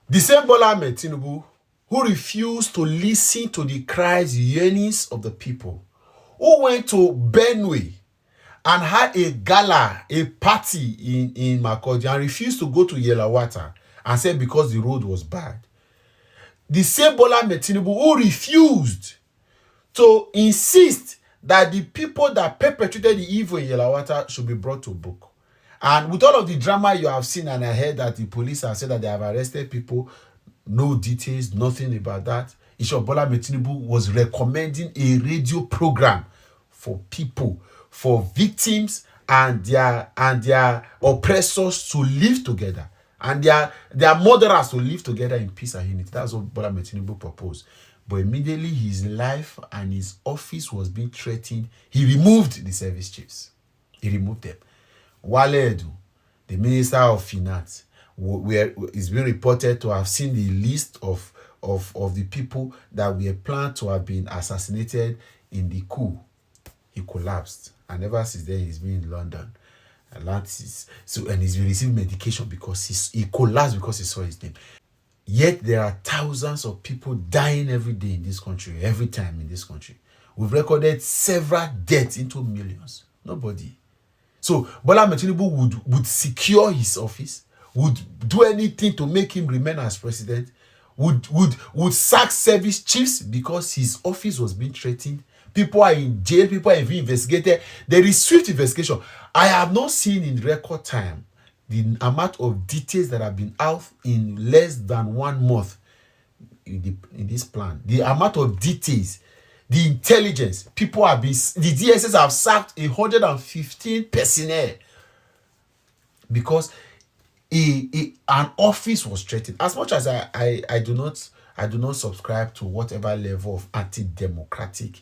The same Bola Ahmed Tinubu who refused to listen to the cries, yearnings of the people, who went to Benue and had a gala, a party in Makurdi and refused to go to Yelawata and said because the road was bad. The same Bola Ahmed Tinubu who refused to insist that the people that perpetrated the evil in Yelawata should be brought to book. And with all of the drama you have seen, and I heard that the police have said that they have arrested people, no details, nothing about that. Bola Ahmed Tinubu was recommending a radio program for people, for victims and their oppressors to live together, and their murderers to live together in peace and unity. That's what Bola Ahmed Tinubu proposed. But immediately his life and his office was being threatened, he removed the service chiefs. He removed them. Wale Edu, the Minister of Finance, is being reported to have seen the list of the people that were planned to have been assassinated in the coup. He collapsed, and ever since then he's been in London. And he's been receiving medication because he collapsed because he saw his name. Yet there are thousands of people dying every day in this country, every time in this country. We've recorded several deaths into millions. Nobody. So Bola Ahmed Tinubu would secure his office, would do anything to make him remain as president, would sack service chiefs because his office was being threatened. People are in jail, people are being investigated. There is swift investigation. I have not seen in record time the amount of details that have been out in less than 1 month in this plan. The amount of details, the intelligence, the DSS have sacked 115 personnel because an office was threatened. As much as I do not subscribe to whatever level of anti-democratic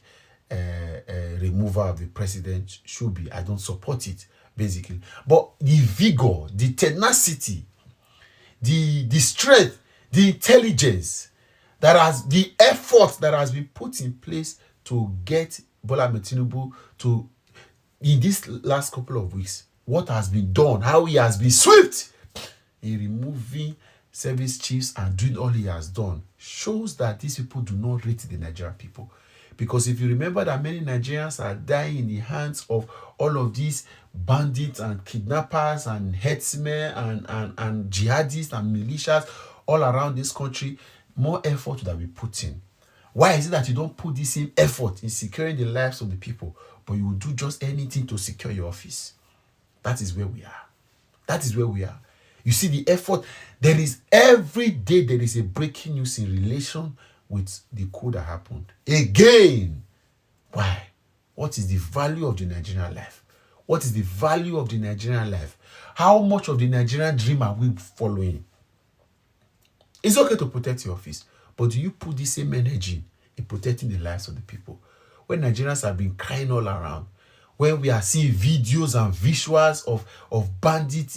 removal of the president should be, I don't support it basically. But the vigor, the tenacity, the strength, the intelligence, the effort that has been put in place to get Bola Ahmed Tinubu to, in this last couple of weeks, what has been done, how he has been swift in removing service chiefs and doing all he has done, shows that these people do not rate the Nigerian people. Because if you remember that many Nigerians are dying in the hands of all of these bandits and kidnappers and herdsmen and jihadists and militias all around this country, more effort would have been put in. Why is it that you don't put the same effort in securing the lives of the people, but you will do just anything to secure your office? That is where we are. That is where we are. You see the effort. There is every day there is a breaking news in relation with the coup that happened. Again. Why? What is the value of the Nigerian life? What is the value of the Nigerian life? How much of the Nigerian dream are we following? It's okay to protect your office, but do you put the same energy in protecting the lives of the people? When Nigerians have been crying all around, when we are seeing videos and visuals of bandits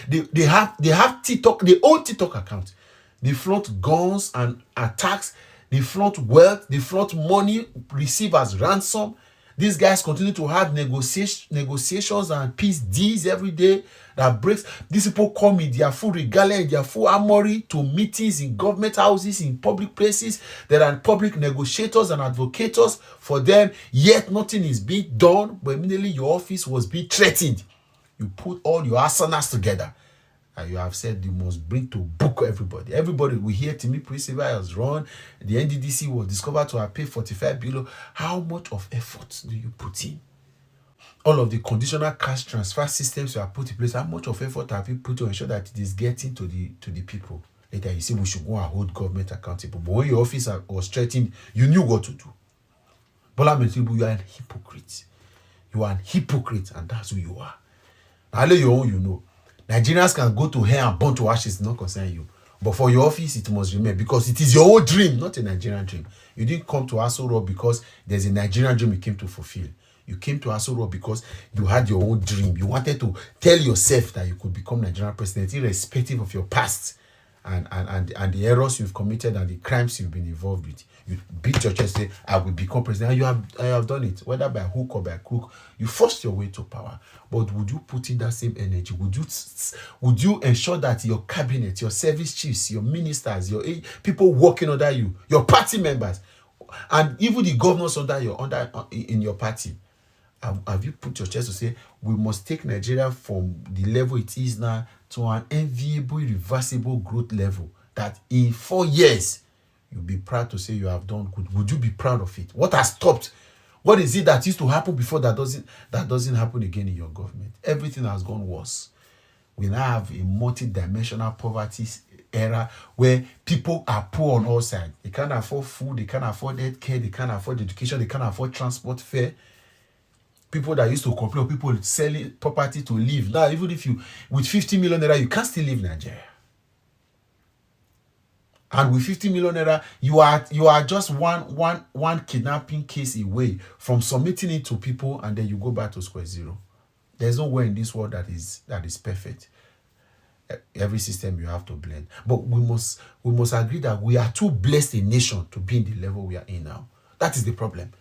they have TikTok, they own TikTok account. They flaunt guns and attacks, they flaunt wealth, they flaunt money received as ransom. These guys continue to have negotiations and peace deals every day that breaks. These people come in their full regalia, in their full armory to meetings in government houses, in public places. There are public negotiators and advocates for them, yet nothing is being done. But immediately your office was being threatened, you put all your arsenals together and you have said you must bring to book everybody. Everybody, we hear Timi Priscilla has run, the NDDC was discovered to have paid 45 billion. How much of effort do you put in? All of the conditional cash transfer systems you have put in place, how much of effort have you put to ensure that it is getting to the people? Later you say we should go and hold government accountable. But when your office was threatened, you knew what to do. Bola Ahmed Tinubu, you are a hypocrite. You are a hypocrite, and that's who you are. Now, your own, you know. Nigerians can go to hell and burn to ashes, not concern you. But for your office, it must remain because it is your own dream, not a Nigerian dream. You didn't come to Aso Rock because there's a Nigerian dream you came to fulfill. You came to Aso Rock because you had your own dream. You wanted to tell yourself that you could become Nigerian president, irrespective of your past. and the errors you've committed and the crimes you've been involved with. You beat your chest, say, I will become president. And you have done it, whether by hook or by crook. You forced your way to power. But would you put in that same energy? Would you ensure that your cabinet, your service chiefs, your ministers, your people working under you, your party members, and even the governors in your party, have you put your chest to say, we must take Nigeria from the level it is now to an enviable, irreversible growth level that in 4 years, you'll be proud to say you have done good? Would you be proud of it? What has stopped? What is it that used to happen before that doesn't happen again in your government? Everything has gone worse. We now have a multi-dimensional poverty era where people are poor on all sides. They can't afford food, they can't afford health care, they can't afford education, they can't afford transport fare. People that used to complain, people selling property to live. Now, even if you, with 50 million naira, you can't still live in Nigeria. And with 50 million naira, you are just one kidnapping case away from submitting it to people, and then you go back to square zero. There's nowhere in this world that is perfect. Every system you have to blend. But we must agree that we are too blessed a nation to be in the level we are in now. That is the problem.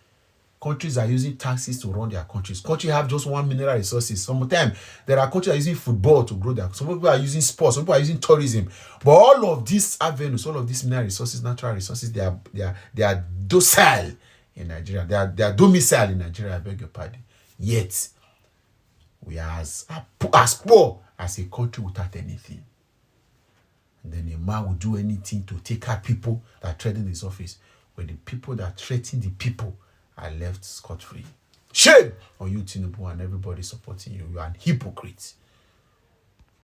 Countries are using taxes to run their countries. Countries have just one mineral resources. Sometimes there are countries that are using football to grow their. Some people are using sports. Some people are using tourism. But all of these avenues, all of these mineral resources, natural resources, they are docile in Nigeria. They are domicile in Nigeria. I beg your pardon. Yet we are as poor as a country without anything. And then a man will do anything to take out people that threaten his office, when the people that threaten the people are left scot-free. Shame on you, Tinubu, and everybody supporting you. You are a hypocrite.